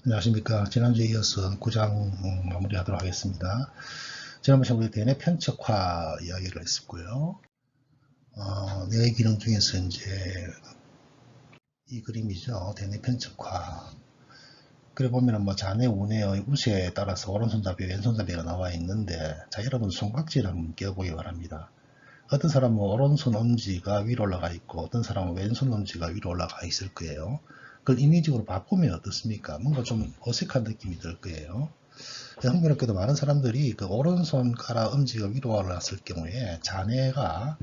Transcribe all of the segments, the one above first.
안녕하십니까. 지난주에 이어서 9장 마무리하도록 하겠습니다. 지난번 시간에 대뇌 편측화 이야기를 했었고요. 뇌 기능 중에서 이제 이 그림이죠. 대뇌 편측화. 그래 보면은 뭐 좌뇌, 우뇌의 우세에 따라서 오른손잡이, 왼손잡이가 나와 있는데, 자, 여러분 손깍지를 한번 껴보기 바랍니다. 어떤 사람은 오른손 엄지가 위로 올라가 있고, 어떤 사람은 왼손 엄지가 위로 올라가 있을 거예요. 그걸 인위적으로 바꾸면 어떻습니까? 뭔가 좀 어색한 느낌이 들 거예요. 흥미롭게도 많은 사람들이 그 오른손가락 엄지가 위로 올라갔을 경우에 자뇌가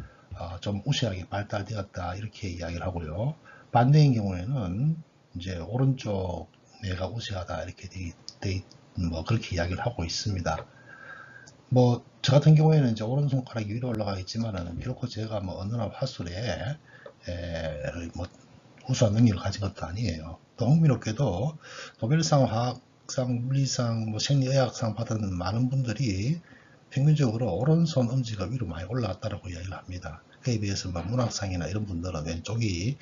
좀 우세하게 발달되었다 이렇게 이야기를 하고요. 반대인 경우에는 이제 오른쪽 뇌가 우세하다 이렇게 뭐 그렇게 이야기를 하고 있습니다. 뭐 저 같은 경우에는 이제 오른손가락이 위로 올라가 있지만은 비록 제가 뭐 어느 날 화술에 뭐 우수한 능력을 가진 것도 아니에요. 또 흥미롭게도 노벨상 화학상, 물리상, 뭐 생리의학상 받은 많은 분들이 평균적으로 오른손 엄지가 위로 많이 올라갔다고 이야기를 합니다. 그에 비해서 뭐 문학상이나 이런 분들은 왼쪽이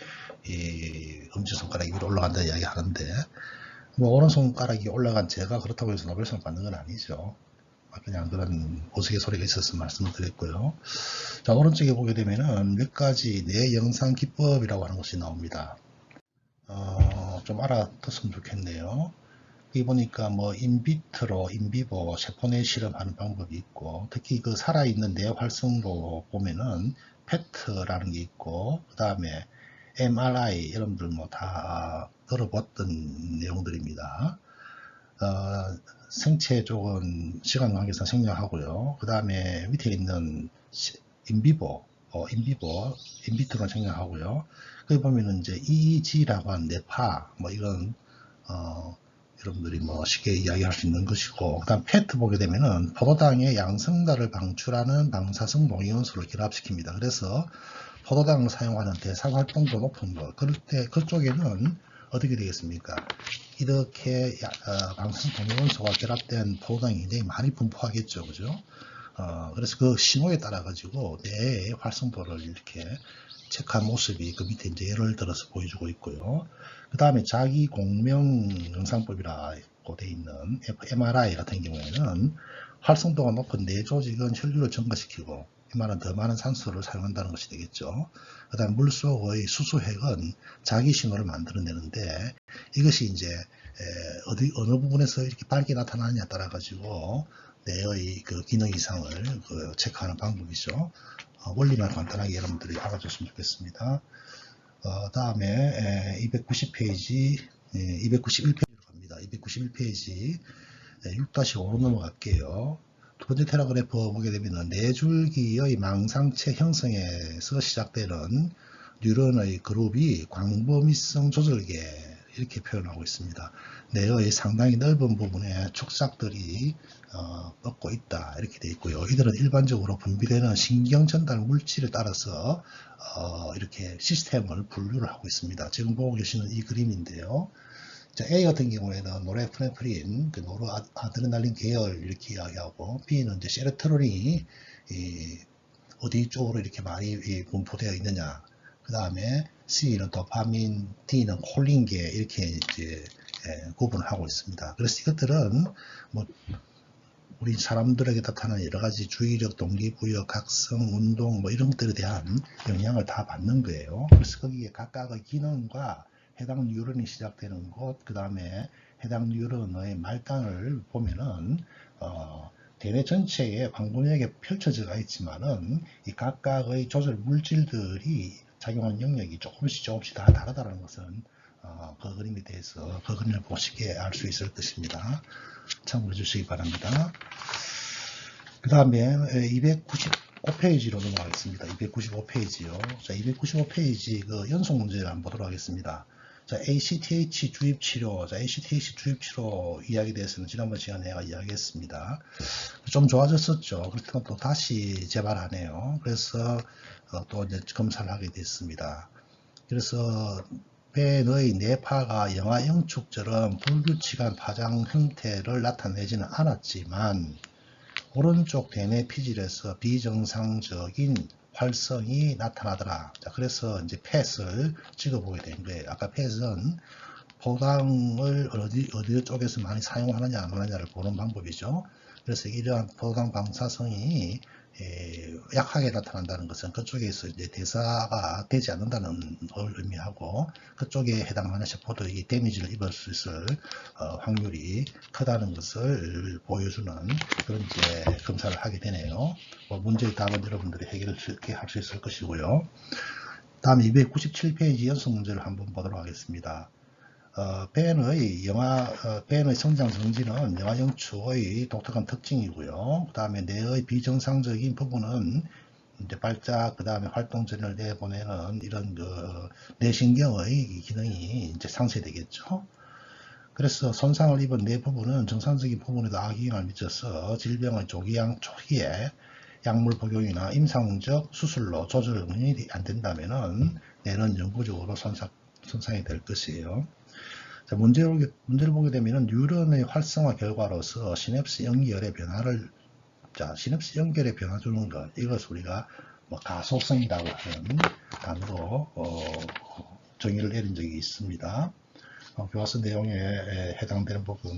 엄지손가락이 위로 올라간다 이야기 하는데, 뭐 오른손가락이 올라간 제가 그렇다고 해서 노벨상 받는 건 아니죠. 그냥 그런 우스갯소리가 있어서 말씀을 드렸고요. 자, 오른쪽에 보게 되면은 몇 가지 뇌 영상 기법이라고 하는 것이 나옵니다. 좀 알아뒀으면 좋겠네요. 여기 보니까 뭐 인비트로, 인비보 세포내 실험하는 방법이 있고, 특히 그 살아있는 뇌 활성도 보면은 PET라는 게 있고, 그 다음에 MRI 여러분들 뭐 다 들어봤던 내용들입니다. 생체 쪽은 시간 관계상 생략하고요. 그 다음에 밑에 있는 인비보, 인비트로 생략하고요. 거기 보면은 이제 EEG라고 하는 뇌파, 뭐 이런 여러분들이 뭐 쉽게 이야기할 수 있는 것이고, 그 다음 PET 보게 되면은 포도당의 양성달을 방출하는 방사성 농이온수를 결합시킵니다. 그래서 포도당을 사용하는 대사활동도 높은 것, 그럴 때 그쪽에는 어떻게 되겠습니까? 이렇게 방사성 동위원소가 결합된 포도당이 굉장히 많이 분포하겠죠, 그죠? 그래서 그 신호에 따라 가지고 뇌의 활성도를 이렇게 체크한 모습이 그 밑에 이제 예를 들어서 보여주고 있고요. 그 다음에 자기 공명 영상법이라고 되어 있는 MRI 같은 경우에는 활성도가 높은 뇌 조직은 혈류를 증가시키고 이 말은 더 많은 산소를 사용한다는 것이 되겠죠. 그 다음 물속의 수소핵은 자기 신호를 만들어내는데 이것이 이제 어느 부분에서 이렇게 밝게 나타나느냐에 따라 가지고 뇌의 그 기능 이상을 체크하는 방법이죠. 원리만 간단하게 여러분들이 알아줬으면 좋겠습니다. 다음에 290페이지, 291페이지로 갑니다. 291페이지 6-5로 넘어갈게요. 두 번째 테라그래프 보게 되면 네 줄기의 망상체 형성에서 시작되는 뉴런의 그룹이 광범위성 조절계 이렇게 표현하고 있습니다. 뇌의 상당히 넓은 부분에 축삭들이 뻗고 있다 이렇게 되어 있고요. 이들은 일반적으로 분비되는 신경 전달 물질에 따라서 이렇게 시스템을 분류를 하고 있습니다. 지금 보고 계시는 이 그림인데요. 자, A 같은 경우에는 노르에프네프린, 그 노르아드레날린 계열 이렇게 이야기하고, B는 이제 세로토닌이 어디 쪽으로 이렇게 많이 분포되어 있느냐. 그 다음에 C는 도파민, D는 콜린계 이렇게 이제 구분을 하고 있습니다. 그래서 이것들은 뭐 우리 사람들에게 나타나는 여러 가지 주의력, 동기부여, 각성, 운동 뭐 이런 것들에 대한 영향을 다 받는 거예요. 그래서 거기에 각각의 기능과 해당 뉴런이 시작되는 곳, 그 다음에 해당 뉴런의 말단을 보면은 대뇌 전체에 광범위하게 펼쳐져 있지만은 이 각각의 조절 물질들이 작용하는 영역이 조금씩 다 다르다는 것은 그 그림에 대해서 그 그림을 보시기에 알 수 있을 것입니다. 참고해 주시기 바랍니다. 그 다음에 295페이지로 넘어가겠습니다. 295페이지요. 자, 295페이지 그 연속 문제를 한번 보도록 하겠습니다. 자, ACTH 주입치료. 자, ACTH 주입치료 이야기에 대해서는 지난번 시간에 제가 이야기했습니다. 좀 좋아졌었죠. 그렇지만 또 다시 재발하네요. 그래서 또 이제 검사를 하게 됐습니다. 그래서 폐의 뇌파가 영아 영축처럼 불규칙한 파장 형태를 나타내지는 않았지만 오른쪽 대뇌 피질에서 비정상적인 활성이 나타나더라. 자, 그래서 이제 펫을 찍어보게 된 거예요. 아까 펫은 포당을 어디 쪽에서 많이 사용하느냐 안 하느냐를 보는 방법이죠. 그래서 이러한 포당 방사성이 약하게 나타난다는 것은 그쪽에서 이제 대사가 되지 않는다는 걸 의미하고 그쪽에 해당하는 세포들이 데미지를 입을 수 있을 확률이 크다는 것을 보여주는 그런 이제 검사를 하게 되네요. 문제의 답은 여러분들이 해결할 수 있을 것이고요. 다음 297페이지 연속 문제를 한번 보도록 하겠습니다. 벤의 성장 정지는 영아 영추의 독특한 특징이고요. 그 다음에 뇌의 비정상적인 부분은 이제 발작, 그 다음에 활동전을 내보내는 이런 뇌신경의 기능이 이제 상쇄되겠죠. 그래서 손상을 입은 뇌 부분은 정상적인 부분에도 악영향을 미쳐서 질병의 초기에 약물 복용이나 임상적 수술로 조절이 안 된다면은 뇌는 영구적으로 손상이 될 것이에요. 자, 문제를 보게 되면 뉴런의 활성화 결과로서 시냅스 연결의 변화를 시냅스 연결의 변화 주는 것, 이것을 우리가 가소성이라고 하는 단어로 정의를 내린 적이 있습니다. 교과서 내용에 해당되는 부분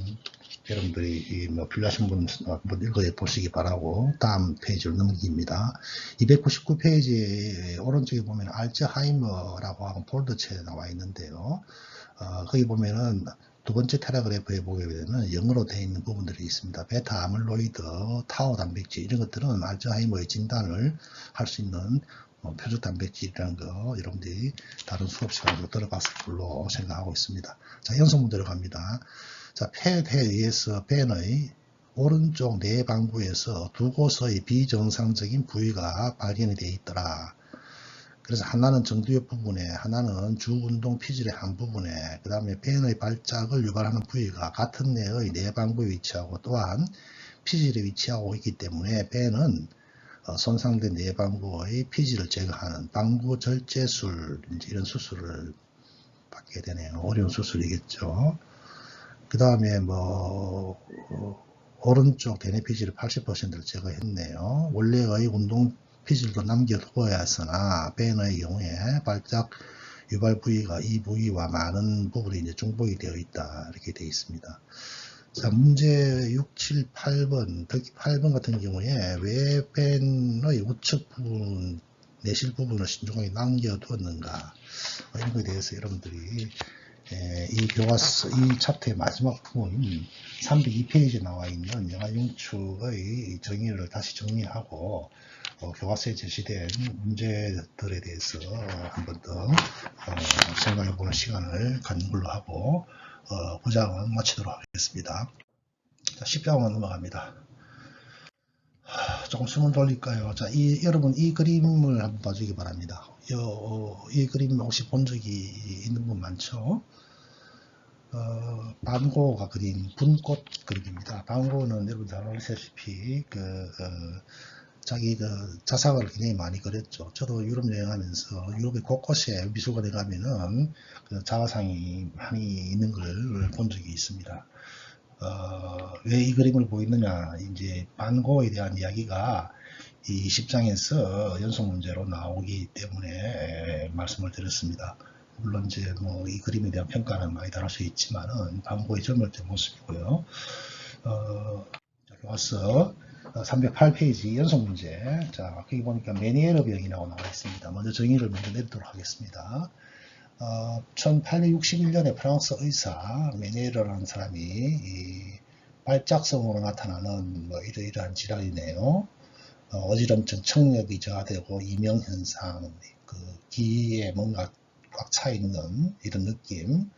여러분들이 필요하신 분 한번 읽어 보시기 바라고 다음 페이지로 넘깁니다. 299페이지 오른쪽에 보면 알츠하이머라고 하는 폴더체에 나와 있는데요. 거기 보면은 두 번째 테라그래프에 보게 되면 영어로 되어 있는 부분들이 있습니다. 베타 아밀로이드, 타우 단백질 이런 것들은 알츠하이머의 진단을 할 수 있는 표적 단백질이라는 거 여러분들이 다른 수업 시간으로 들어봤을 걸로 생각하고 있습니다. 자, 연속 문제로 갑니다. 자, 펫에 의해서 벤의 오른쪽 뇌방구에서 두 곳의 비정상적인 부위가 발견이 되어 있더라. 그래서 하나는 정두엽 부분에, 하나는 주운동 피질의 한 부분에, 그 다음에 벤의 발작을 유발하는 부위가 같은 뇌의 뇌방구에 위치하고 또한 피질에 위치하고 있기 때문에 벤은 손상된 뇌방구의 피질을 제거하는 방구 절제술 이런 수술을 받게 되네요. 어려운 수술이겠죠. 그 다음에 오른쪽 대뇌 피질의 80%를 제거했네요. 원래의 운동 피질도 남겨두어야 했으나 벤의 경우에 발작 유발 부위가 이 부위와 많은 부분이 이제 중복이 되어 있다 이렇게 되어 있습니다. 자, 문제 6, 7, 8번 특히 8번 같은 경우에 왜 벤의 우측 부분 내실 부분을 신중하게 남겨두었는가 이런 것에 대해서 여러분들이 이 교과서 이 챕터의 마지막 부분 302페이지에 나와 있는 영아 영축의 정의를 다시 정리하고 교과서에 제시된 문제들에 대해서 한 번 더 생각해보는 시간을 갖는 걸로 하고 부장은 마치도록 하겠습니다. 자, 10장으로 넘어갑니다. 조금 숨을 돌릴까요? 자, 여러분 이 그림을 한번 봐주기 바랍니다. 이 그림 혹시 본 적이 있는 분 많죠? 반고가 그린 분꽃 그림입니다. 반고는 여러분 잘 아시다시피 자기 자사가를 굉장히 많이 그렸죠. 저도 유럽 여행하면서 유럽의 곳곳에 미술관에 가면은 자화상이 많이 있는 걸 본 적이 있습니다. 왜 이 그림을 보이느냐, 이제 반고에 대한 이야기가 이 10장에서 연속 문제로 나오기 때문에 말씀을 드렸습니다. 물론 이제 이 그림에 대한 평가는 많이 다를 수 있지만은 반고의 젊을 때 모습이고요. 교과서 308페이지 연속 문제. 자, 거기 보니까 메니에르 병이라고 나와 있습니다. 먼저 정의를 먼저 내리도록 하겠습니다. 1861년에 프랑스 의사 메니에르라는 사람이 이 발작성으로 나타나는 이러이러한 질환이네요. 어지럼증, 청력이 저하되고 이명현상, 기에 뭔가 꽉 차 있는 이런 느낌.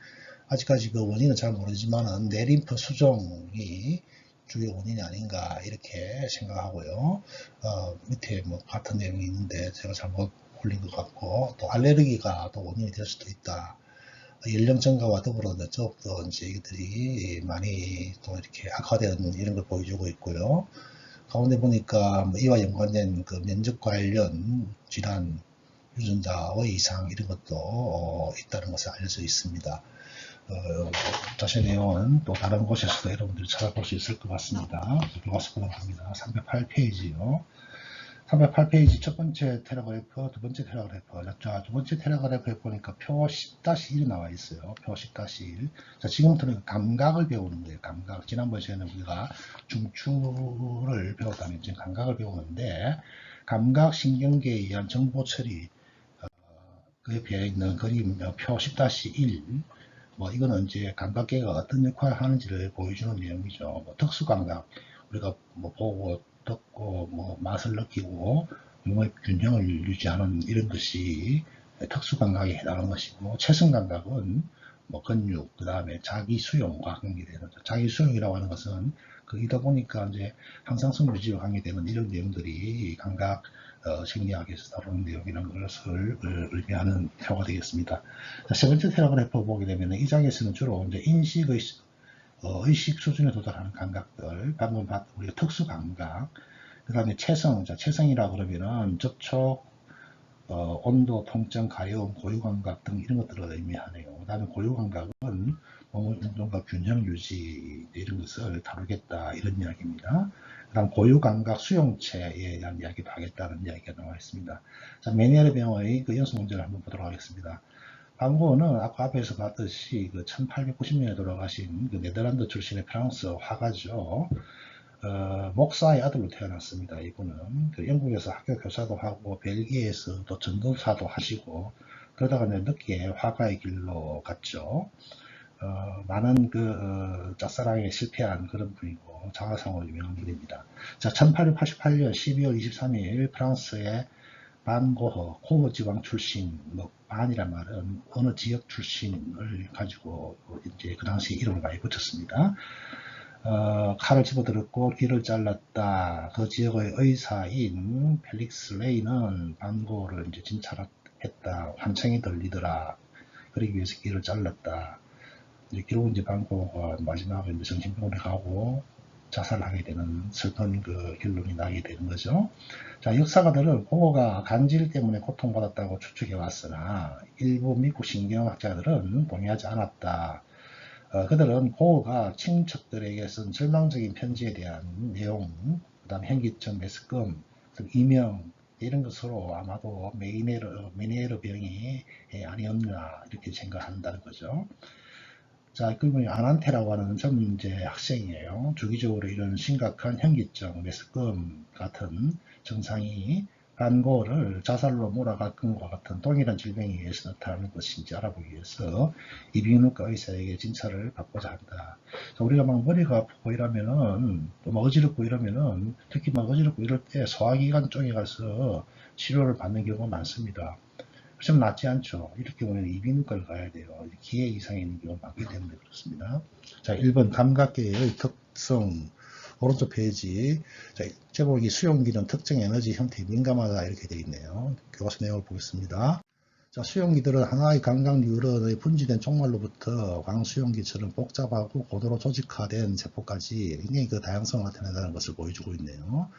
아직까지 그 원인은 잘 모르지만은 뇌림프 수종이 주요 원인이 아닌가 이렇게 생각하고요. 밑에 같은 내용이 있는데 제가 잘못 올린 것 같고, 또 알레르기가 또 원인이 될 수도 있다. 연령 증가와 더불어 또 이제 이들이 많이 또 이렇게 악화되는 이런 걸 보여주고 있고요. 가운데 보니까 이와 연관된 면역 관련 질환 유전자의 이상 이런 것도 있다는 것을 알려져 있습니다. 자세한 내용은 또 다른 곳에서도 여러분들이 찾아볼 수 있을 것 같습니다. 교과서 보도록 합니다. 308페이지요. 308페이지 첫 번째 테라그래프, 두 번째 테라그래프. 자, 두 번째 테라그래프에 보니까 표 10-1이 나와 있어요. 표 10-1. 자, 지금부터는 감각을 배우는 거예요. 감각. 지난번 시간에 우리가 중추를 배웠다면 지금 감각을 배우는데, 감각 신경계에 의한 정보 처리, 그에 배어 있는 그림 표 10-1. 뭐, 이거는 이제 감각계가 어떤 역할을 하는지를 보여주는 내용이죠. 뭐, 특수감각. 우리가 뭐, 보고, 듣고, 뭐, 맛을 느끼고, 몸의 균형을 유지하는 이런 것이 특수감각에 해당하는 것이고, 체성감각은 뭐, 근육, 그 다음에 자기 수용과 관계되는, 자기 수용이라고 하는 것은, 이다 보니까 이제 항상성 유지와 관계되는 이런 내용들이 감각, 심리학에서 다루는 내용이라는 것을 의미하는 표가 되겠습니다. 자, 세 번째 테라그래프 보게 되면 이 장에서는 주로 이제 인식의 의식 수준에 도달하는 감각들, 방금 봤던 우리가 특수 감각, 그 다음에 체성, 자, 체성이라 그러면은 접촉, 온도, 통증, 가려움, 고유 감각 등 이런 것들을 의미하네요. 그 다음에 고유 감각은 몸의 운동과 균형 유지 이런 것을 다루겠다 이런 이야기입니다. 그 다음 고유 감각 수용체에 대한 이야기도 하겠다는 이야기가 나와 있습니다. 자, 메니에르 병의 그 연수 문제를 한번 보도록 하겠습니다. 방고는 아까 앞에서 봤듯이 그 1890년에 돌아가신 그 네덜란드 출신의 프랑스 화가죠. 목사의 아들로 태어났습니다. 이분은 그 영국에서 학교 교사도 하고 벨기에에서 또 전도사도 하시고 그러다가 늦게 화가의 길로 갔죠. 많은 짝사랑에 실패한 그런 분이고 자화상으로 유명한 분입니다. 자, 1888년 12월 23일 프랑스의 반고흐, 고흐 지방 출신, 뭐 반이란 말은 어느 지역 출신을 가지고 이제 그 당시 이름을 많이 붙였습니다. 칼을 집어들었고 귀를 잘랐다. 그 지역의 의사인 펠릭스 레이는 반고흐를 이제 진찰했다. 환청이 들리더라. 그러기 위해서 귀를 잘랐다. 이제 결국 이제 반고흐가 마지막에 이제 정신병원에 가고 자살하게 되는 슬픈 그 결론이 나게 되는 거죠. 자, 역사가들은 고흐가 간질 때문에 고통받았다고 추측해 왔으나 일부 미국 신경학자들은 동의하지 않았다. 그들은 고흐가 친척들에게 쓴 절망적인 편지에 대한 내용, 그 다음 현기증, 메스꺼움, 이명 이런 것으로 아마도 메니에르 병이 아니었나 이렇게 생각한다는 거죠. 자, 그분이 아난테라고 하는 전문제 학생이에요. 주기적으로 이런 심각한 현기증, 메스꺼움 같은 증상이 반고를 자살로 몰아갈 것과 같은 동일한 질병에 의해서 나타나는 것인지 알아보기 위해서 이비인후과 의사에게 진찰을 받고자 한다. 자, 우리가 막 머리가 아프고 이러면은 또 막 어지럽고 이러면은 특히 막 어지럽고 이럴 때 소화기관 쪽에 가서 치료를 받는 경우가 많습니다. 좀 낫지 않죠. 이렇게 보면 이비인후과를 가야 돼요. 기회 이상이 있는 경우가 많기 때문에 그렇습니다. 자, 1번 감각계의 특성. 오른쪽 페이지. 자, 제목이 수용기는 특정 에너지 형태에 민감하다 이렇게 되어 있네요. 교과서 내용을 보겠습니다. 자, 수용기들은 하나의 감각 뉴런의 분지된 종말로부터 광수용기처럼 복잡하고 고도로 조직화된 세포까지 굉장히 그 다양성을 나타낸다는 것을 보여주고 있네요.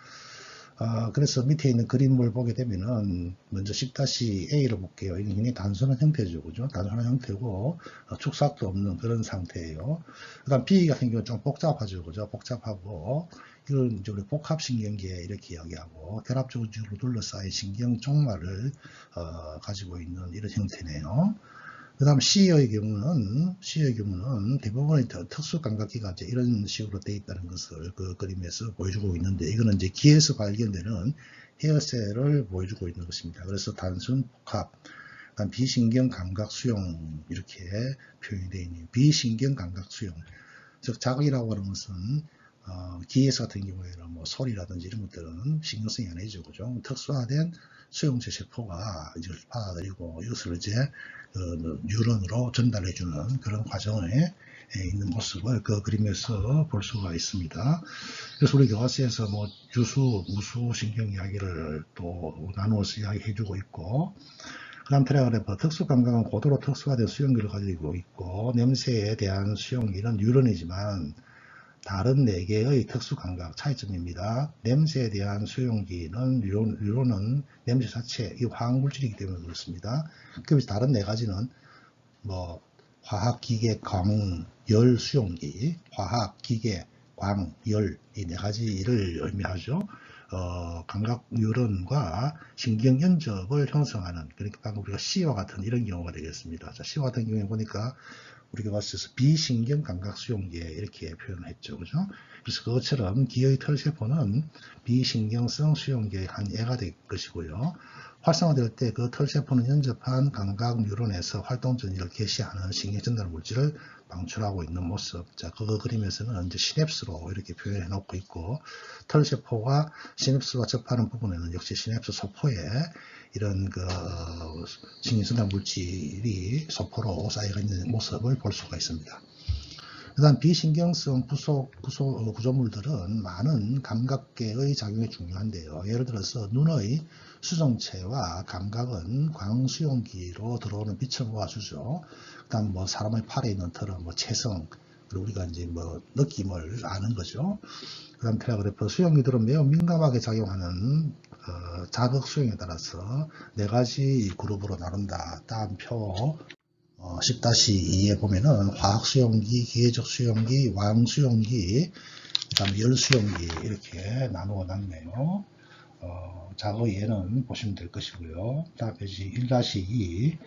그래서 밑에 있는 그림을 보게 되면은 먼저 10-A로 볼게요. 이게 굉장히 단순한 형태죠. 그죠? 단순한 형태고 축삭도 없는 그런 상태예요. 그 다음 B 같은 경우는 좀 복잡하죠. 그죠? 복잡하고 이걸 이제 우리 복합신경계 이렇게 이야기하고 결합적으로 둘러싸인 신경 종말을 가지고 있는 이런 형태네요. 그 다음 C의 경우는 대부분의 특수감각기가 이제 이런 식으로 되어 있다는 것을 그 그림에서 보여주고 있는데, 이거는 이제 귀에서 발견되는 헤어셀을 보여주고 있는 것입니다. 그래서 단순 복합, 비신경 감각 수용 이렇게 표현이 되어 있네요. 비신경 감각 수용. 즉, 자극이라고 하는 것은 귀에서 같은 경우에는 뭐 소리라든지 이런 것들은 신경성이 아니죠. 그죠? 특수화된 수용체 세포가 이걸 받아들이고 이것을 이제 뉴런으로 전달해주는 그런 과정에 있는 모습을 그 그림에서 볼 수가 있습니다. 그래서 우리 교과서에서 뭐 유수, 무수 신경 이야기를 또 나누어서 이야기해주고 있고, 그 다음 테라그래프 특수감각은 고도로 특수화된 수용기를 가지고 있고, 냄새에 대한 수용기는 뉴런이지만 다른 4개의 특수감각 차이점입니다. 냄새에 대한 수용기는 뉴런은 냄새 자체, 이 화학물질이기 때문에 그렇습니다. 그래서 다른 4가지는 뭐 화학, 기계, 광, 열 수용기, 화학, 기계, 광, 열 이 4가지를 의미하죠. 감각 뉴런과 신경 연접을 형성하는, 그러니까 방금 우리가 C와 같은 이런 경우가 되겠습니다. 자, C와 같은 경우에 보니까 우리가 봤을 때 비신경 감각 수용계 이렇게 표현을 했죠. 그죠? 그래서 그것처럼 기의 털세포는 비신경성 수용계의 한 애가 될 것이고요. 활성화될 때 그 털세포는 연접한 감각 뉴런에서 활동 전이를 개시하는 신경 전달 물질을 방출하고 있는 모습. 자, 그거 그림에서는 이제 시냅스로 이렇게 표현해 놓고 있고, 털세포가 시냅스와 접하는 부분에는 역시 시냅스 소포에 이런 신경 전달 물질이 소포로 쌓여 있는 모습을 볼 수가 있습니다. 그 다음 비신경성 구조물들은 많은 감각계의 작용이 중요한데요. 예를 들어서 눈의 수정체와 감각은 광수용기로 들어오는 빛을 모아주죠. 그 다음 사람의 팔에 있는 털은 체성, 그리고 우리가 이제 느낌을 아는 거죠. 그 다음 텔레그래프 수용기들은 매우 민감하게 작용하는 자극 수용에 따라서 4가지 그룹으로 나눈다. 다음 표 10-2에 보면은 화학 수용기, 기계적 수용기, 왕 수용기, 그 다음에 열 수용기 이렇게 나누어 놨네요. 작의 예는 보시면 될 것이고요. 다음 페이지 1-2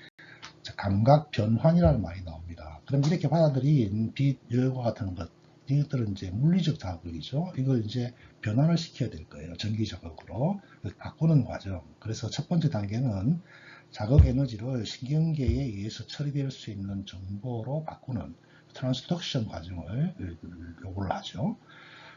감각 변환이라는 말이 나옵니다. 그럼 이렇게 받아들인 빛, 열과 같은 것, 이것들은 이제 물리적 자극이죠. 이걸 이제 변환을 시켜야 될 거예요. 전기 자극으로 바꾸는 과정. 그래서 첫 번째 단계는 자극 에너지를 신경계에 의해서 처리될 수 있는 정보로 바꾸는 트랜스덕션 과정을 요구를 하죠.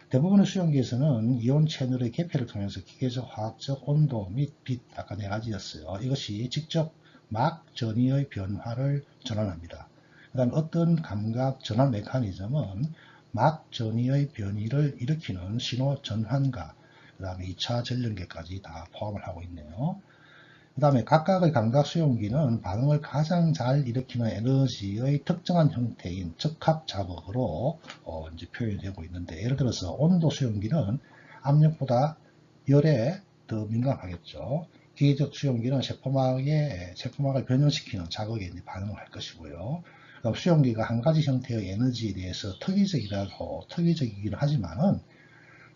대부분의 수용기에서는 이온 채널의 개폐를 통해서 기계적, 화학적, 온도 및 빛, 아까 4가지였어요. 이것이 직접 막 전이의 변화를 전환합니다. 그 다음 어떤 감각 전환 메커니즘은 막 전이의 변이를 일으키는 신호 전환과 그 다음에 2차 전len계까지 다 포함을 하고 있네요. 그 다음에 각각의 감각 수용기는 반응을 가장 잘 일으키는 에너지의 특정한 형태인 적합 자극으로 이제 표현되고 있는데, 예를 들어서 온도 수용기는 압력보다 열에 더 민감하겠죠. 기계적 수용기는 세포막을 변형시키는 자극에 반응을 할 것이고요. 수용기가 한 가지 형태의 에너지에 대해서 특이적이긴 하지만은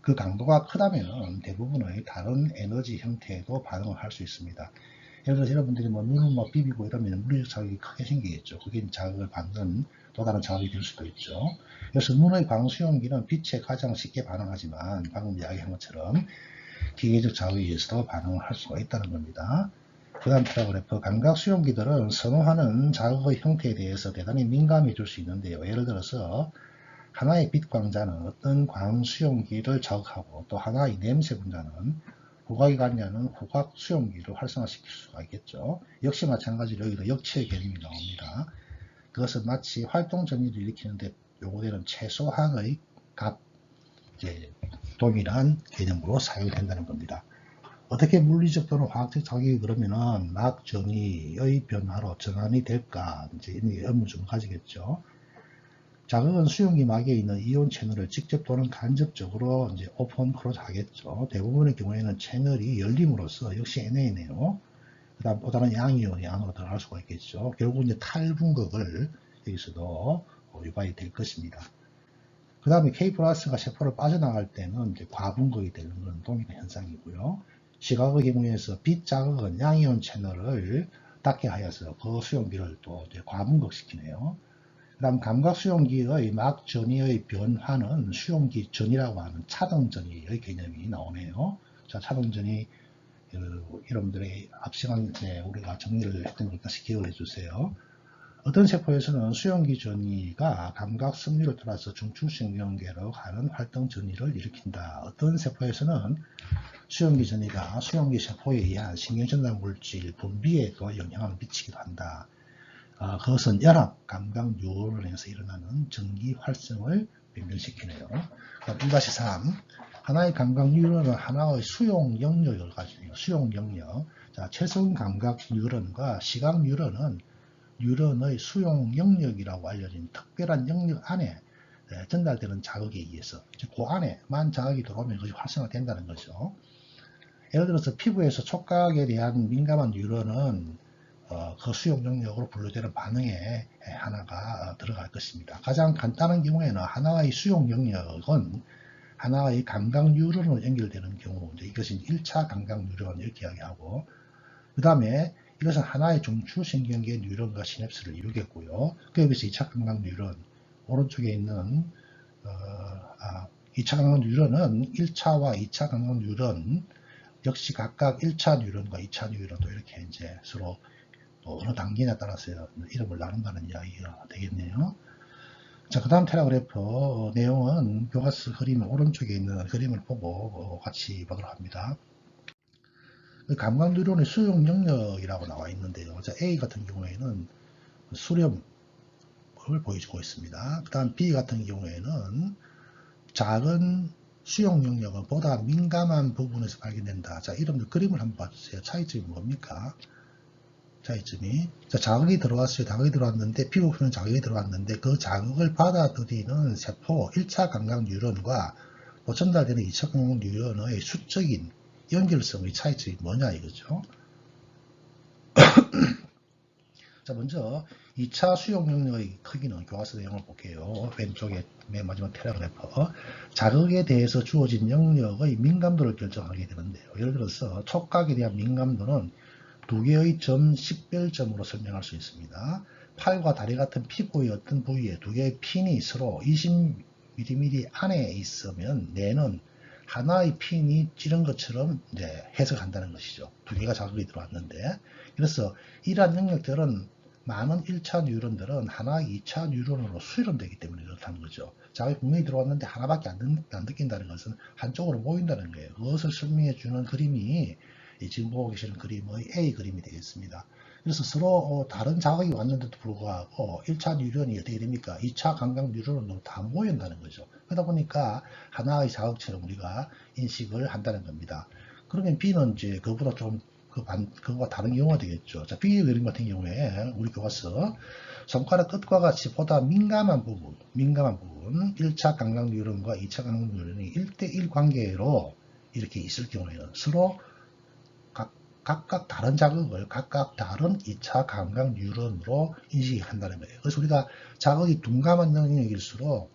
그 강도가 크다면 대부분의 다른 에너지 형태에도 반응을 할 수 있습니다. 예를 들어서 여러분들이 눈을 비비고 이러면 물리적 자극이 크게 생기겠죠. 그게 자극을 받는 또 다른 자극이 될 수도 있죠. 그래서 눈의 광수용기는 빛에 가장 쉽게 반응하지만 방금 이야기한 것처럼 기계적 자극에 의해서도 반응을 할 수가 있다는 겁니다. 그 다음 텔레그래프 감각 수용기들은 선호하는 자극의 형태에 대해서 대단히 민감해질 수 있는데요. 예를 들어서 하나의 빛 광자는 어떤 광수용기를 자극하고 또 하나의 냄새 분자는 후각이 갖냐는 후각 수용기를 활성화시킬 수가 있겠죠. 역시 마찬가지로 여기도 역체의 개념이 나옵니다. 그것은 마치 활동 전이를 일으키는데 요구되는 최소한의 값, 동일한 개념으로 사용된다는 겁니다. 어떻게 물리적 또는 화학적 자극이 그러면은 막 전이의 변화로 전환이 될까? 이제 이런 의문을 좀 가지겠죠. 자극은 수용기 막에 있는 이온 채널을 직접 또는 간접적으로 이제 오픈 클로즈 하겠죠. 대부분의 경우에는 채널이 열림으로써 역시 NA네요. 그 다음 또 다른 양이온이 안으로 들어갈 수가 있겠죠. 결국 이제 탈분극을 여기서도 유발이 될 것입니다. 그 다음에 K 플러스가 세포를 빠져나갈 때는 이제 과분극이 되는 건 동일한 현상이고요. 시각의 경우에서 빛 자극은 양이온 채널을 닫게 하여서 그 수용기를 또 이제 과분극시키네요. 그 다음 감각 수용기의 막 전이의 변화는 수용기 전이라고 하는 차등전이의 개념이 나오네요. 자, 차등전이 여러분들의 앞 시간에 우리가 정리를 했던 것 다시 기억을 해주세요. 어떤 세포에서는 수용기 전이가 감각 섭리를 따라서 중추신경계로 가는 활동 전이를 일으킨다. 어떤 세포에서는 수용기 전이가 수용기 세포에 의한 신경전달 물질 분비에도 영향을 미치기도 한다. 그것은 연합 감각 뉴런에서 일어나는 전기 활성을 변경시키네요. 1-3 하나의 감각 뉴런은 하나의 수용 영역을 가지고 있어요. 수용 영역. 자, 최선 감각 뉴런과 시각 뉴런은 뉴런의 수용 영역이라고 알려진 특별한 영역 안에 전달되는 자극에 의해서 그 안에만 자극이 들어오면 그것이 활성화된다는 거죠. 예를 들어서 피부에서 촉각에 대한 민감한 뉴런은 그 수용 영역으로 분류되는 반응에 하나가 들어갈 것입니다. 가장 간단한 경우에는 하나의 수용 영역은 하나의 감각 뉴런으로 연결되는 경우, 이제 이것이 1차 감각 뉴런 이렇게 이야기하고, 그 다음에 이것은 하나의 중추신경계 뉴런과 시냅스를 이루겠고요. 그 여기서 2차 감각 뉴런, 오른쪽에 있는 2차 감각 뉴런은 1차와 2차 감각 뉴런 역시 각각 1차 뉴런과 2차 뉴런도 이렇게 이제 서로 어느 단계에 따라서 이름을 나눈다는 이야기가 되겠네요. 자, 그 다음 테라그래프 내용은 교과서 그림 오른쪽에 있는 그림을 보고 같이 보도록 합니다. 감각 뉴런의 수용 영역이라고 나와 있는데요. 자, A 같은 경우에는 수렴을 보여주고 있습니다. 그 다음 B 같은 경우에는 작은 수용 영역은 보다 민감한 부분에서 발견된다. 자, 이런 그림을 한번 봐주세요. 차이점이 뭡니까? 차이점이. 자, 자극이 들어왔어요. 자극이 들어왔는데, 피부표면 자극이 들어왔는데, 그 자극을 받아들이는 세포 1차 감각 뉴런과 또 전달되는 2차 감각 뉴런의 수적인 연결성의 차이점이 뭐냐 이거죠. 자, 먼저 2차 수용 영역의 크기는 교과서 내용을 볼게요. 왼쪽에 맨 마지막 테라그래프. 자극에 대해서 주어진 영역의 민감도를 결정하게 되는데요. 예를 들어서 촉각에 대한 민감도는 두 개의 점 식별점으로 설명할 수 있습니다. 팔과 다리 같은 피부의 어떤 부위에 두 개의 핀이 서로 20mm 안에 있으면 뇌는 하나의 핀이 찌른 것처럼 이제 해석한다는 것이죠. 두 개가 자극이 들어왔는데, 그래서 이러한 영역들은 많은 1차 뉴런들은 하나의 2차 뉴런으로 수렴되기 때문에 그렇다는 거죠. 자극이 분명히 들어왔는데 하나밖에 안 느낀다는 것은 한쪽으로 모인다는 거예요. 그것을 설명해 주는 그림이 지금 보고 계시는 그림의 A 그림이 되겠습니다. 그래서 서로 다른 자극이 왔는데도 불구하고 1차 뉴런이 어떻게 됩니까? 2차 감각 뉴런으로 다 모인다는 거죠. 그러다 보니까 하나의 자극처럼 우리가 인식을 한다는 겁니다. 그러면 B는 이제 그거보다 좀 그거와 다른 경우가 되겠죠. 자, B 그림 같은 경우에 우리 교과서 손가락 끝과 같이 보다 민감한 부분 1차 감각 뉴런과 2차 감각 뉴런이 1대1 관계로 이렇게 있을 경우에는 서로 각각 다른 자극을 각각 다른 2차 감각 뉴런으로 인식한다는 거예요. 그래서 우리가 자극이 둔감한 영역일수록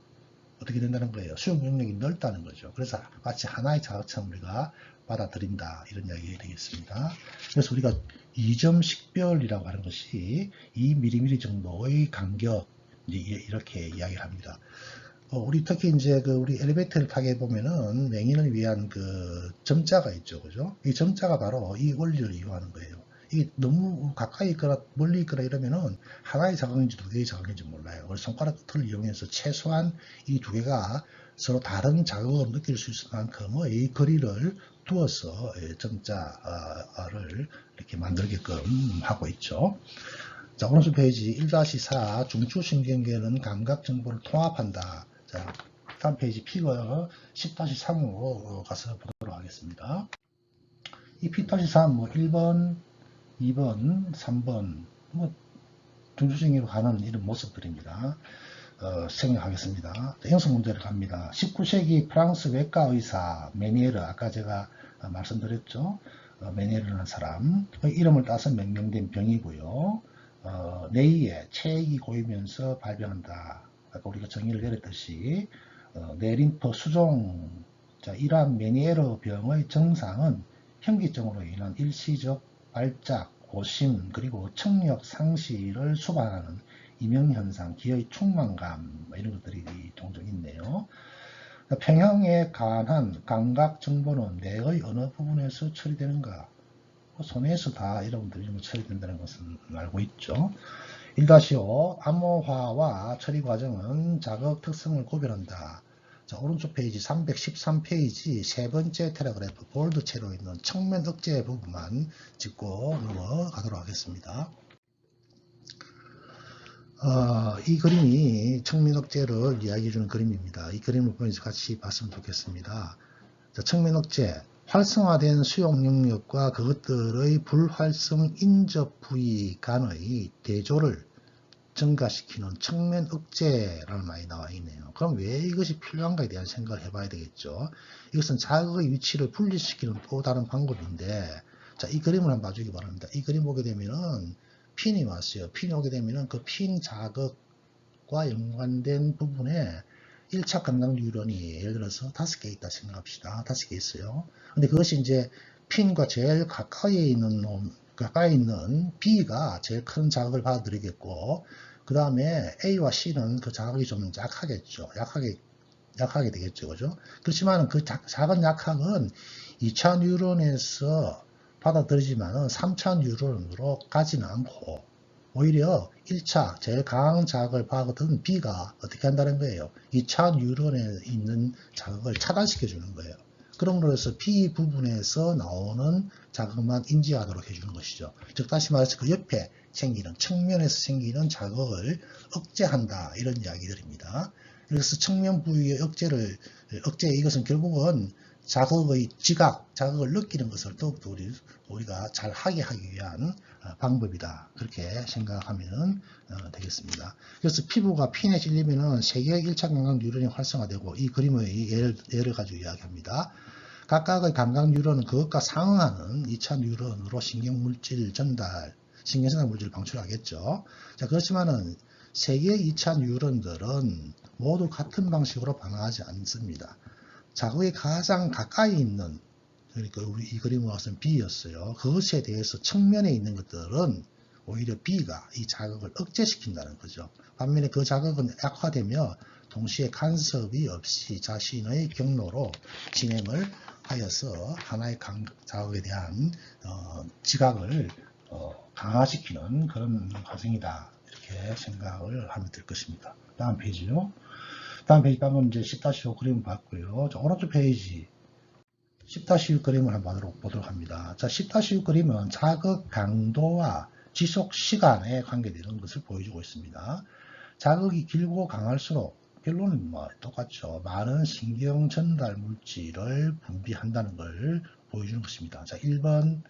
어떻게 된다는 거예요? 수용 영역이 넓다는 거죠. 그래서 마치 하나의 자극처럼 우리가 받아들인다 이런 이야기가 되겠습니다. 그래서 우리가 2점 식별이라고 하는 것이 2mm 정도의 간격 이렇게 이야기를 합니다. 우리 특히 이제 우리 엘리베이터를 타게 보면은 맹인을 위한 그 점자가 있죠, 그죠? 이 점자가 바로 이 원리를 이용하는 거예요. 이게 너무 가까이 있거나 멀리 있거나 이러면은 하나의 자극인지 두 개의 자극인지 몰라요. 그래서 손가락 끝을 이용해서 최소한 이 두 개가 서로 다른 자극을 느낄 수 있을 만큼의 거리를 두어서 점자를 이렇게 만들게끔 하고 있죠. 자, 오른쪽 페이지 1-4 중추신경계는 감각 정보를 통합한다. 자, 다음 페이지 피거 10-3으로 가서 보도록 하겠습니다. 이 P-3 뭐 1번, 2번, 3번 뭐 중추신경으로 가는 이런 모습들입니다. 생략하겠습니다. 형성 문제를 갑니다. 19세기 프랑스 외과 의사 메니에르, 아까 제가 말씀드렸죠. 메니에르라는 사람 이름을 따서 명명된 병이고요. 뇌에 체액이 고이면서 발병한다. 아까 우리가 정의를 내렸듯이 뇌림프 수종. 자, 이러한 메니에르 병의 증상은 현기증으로 인한 일시적 발작, 고심, 그리고 청력 상실을 수반하는 이명현상, 기의 충만감 이런 것들이 종종 있네요. 평형에 관한 감각 정보는 뇌의 어느 부분에서 처리되는가? 손에서 다 여러분들이 처리된다는 것은 알고 있죠. 1-5 암호화와 처리 과정은 자극 특성을 구별한다. 자, 오른쪽 페이지 313페이지 세 번째 테라그래프 볼드체로 있는 측면 억제 부분만 짚고 넘어가도록 하겠습니다. 이 그림이 측면 억제를 이야기해주는 그림입니다. 이 그림을 보면서 같이 봤으면 좋겠습니다. 자, 측면 억제, 활성화된 수용 영역과 그것들의 불활성 인접 부위 간의 대조를 증가시키는 측면 억제라는 말이 나와 있네요. 그럼 왜 이것이 필요한가에 대한 생각을 해봐야 되겠죠. 이것은 자극의 위치를 분리시키는 또 다른 방법인데, 자, 이 그림을 한번 봐주기 바랍니다. 이 그림 보게 되면은 핀이 왔어요. 핀이 오게 되면은 그 핀 자극과 연관된 부분에 1차 감각 뉴런이 예를 들어서 5개 있다 생각합시다. 5개 있어요. 근데 그것이 이제 핀과 제일 가까이 있는 B가 제일 큰 자극을 받아들이겠고, 그 다음에 A와 C는 그 자극이 좀 약하겠죠. 약하게 되겠죠. 그죠? 그렇지만 그 작은 약학은 2차 뉴런에서 받아들이지만은 3차 뉴런으로 가지는 않고, 오히려 1차 제일 강한 자극을 받은 B가 어떻게 한다는 거예요? 2차 뉴런에 있는 자극을 차단시켜 주는 거예요. 그러므로 해서 B 부분에서 나오는 자극만 인지하도록 해주는 것이죠. 즉 다시 말해서 그 옆에 생기는 측면에서 생기는 자극을 억제한다 이런 이야기들입니다. 그래서 측면 부위의 억제 이것은 결국은 자극의 자극을 느끼는 것을 더욱더 우리가 잘 하게 하기 위한 방법이다. 그렇게 생각하면 되겠습니다. 그래서 피부가 핀에 찔리면은 3개의 1차 감각 뉴런이 활성화되고, 이 그림의 예를 가지고 이야기합니다. 각각의 감각 뉴런은 그것과 상응하는 2차 뉴런으로 신경전달 물질을 방출하겠죠. 자, 그렇지만은 3개의 2차 뉴런들은 모두 같은 방식으로 반응하지 않습니다. 자극이 가장 가까이 있는, 그러니까 우리 이 그림을 봐서는 B였어요. 그것에 대해서 측면에 있는 것들은 오히려 B가 이 자극을 억제시킨다는 거죠. 반면에 그 자극은 약화되며 동시에 간섭이 없이 자신의 경로로 진행을 하여서 하나의 자극에 대한 지각을 강화시키는 그런 과정이다. 이렇게 생각을 하면 될 것입니다. 다음 페이지요. 다음 페이지 방금 이제 10-5 그림을 봤고요. 자, 오른쪽 페이지 10-6 그림을 한번 보도록 합니다. 자, 10-6 그림은 자극 강도와 지속 시간에 관계되는 것을 보여주고 있습니다. 자극이 길고 강할수록 결론은 뭐 똑같죠. 많은 신경 전달 물질을 분비한다는 걸 보여주는 것입니다. 자, 1번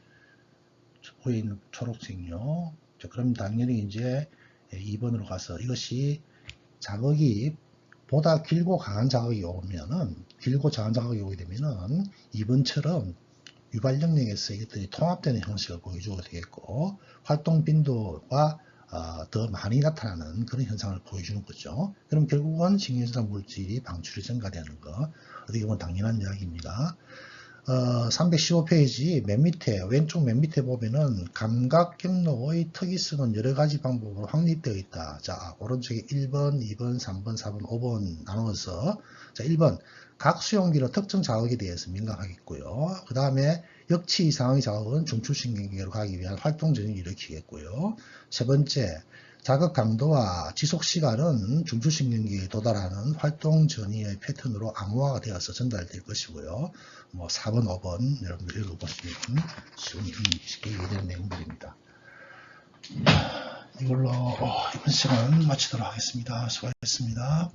위에 있는 초록색요. 자, 그럼 당연히 이제 2번으로 가서 이것이 자극이 보다 길고 강한 자극이 오게 되면은 2번처럼 유발 영역에서 이것들이 통합되는 형식을 보여주게 되겠고, 활동 빈도가 더 많이 나타나는 그런 현상을 보여주는 거죠. 그럼 결국은 신경전달 물질이 방출이 증가되는 거, 어떻게 보면 당연한 이야기입니다. 315페이지 맨 밑에, 왼쪽 맨 밑에 보면은 감각 경로의 특이성은 여러 가지 방법으로 확립되어 있다. 자, 오른쪽에 1번, 2번, 3번, 4번, 5번 나누어서, 자, 1번, 각 수용기로 특정 자극에 대해서 민감하겠고요. 그 다음에 역치 이상의 자극은 중추신경계로 가기 위한 활동 전이를 일으키겠고요. 세 번째, 자극 강도와 지속 시간은 중추신경계에 도달하는 활동 전이의 패턴으로 암호화가 되어서 전달될 것이고요. 뭐 4번, 5번 여러분들 읽어보시면 쉽게 이해되는 내용들입니다. 이걸로 이번 시간 마치도록 하겠습니다. 수고하셨습니다.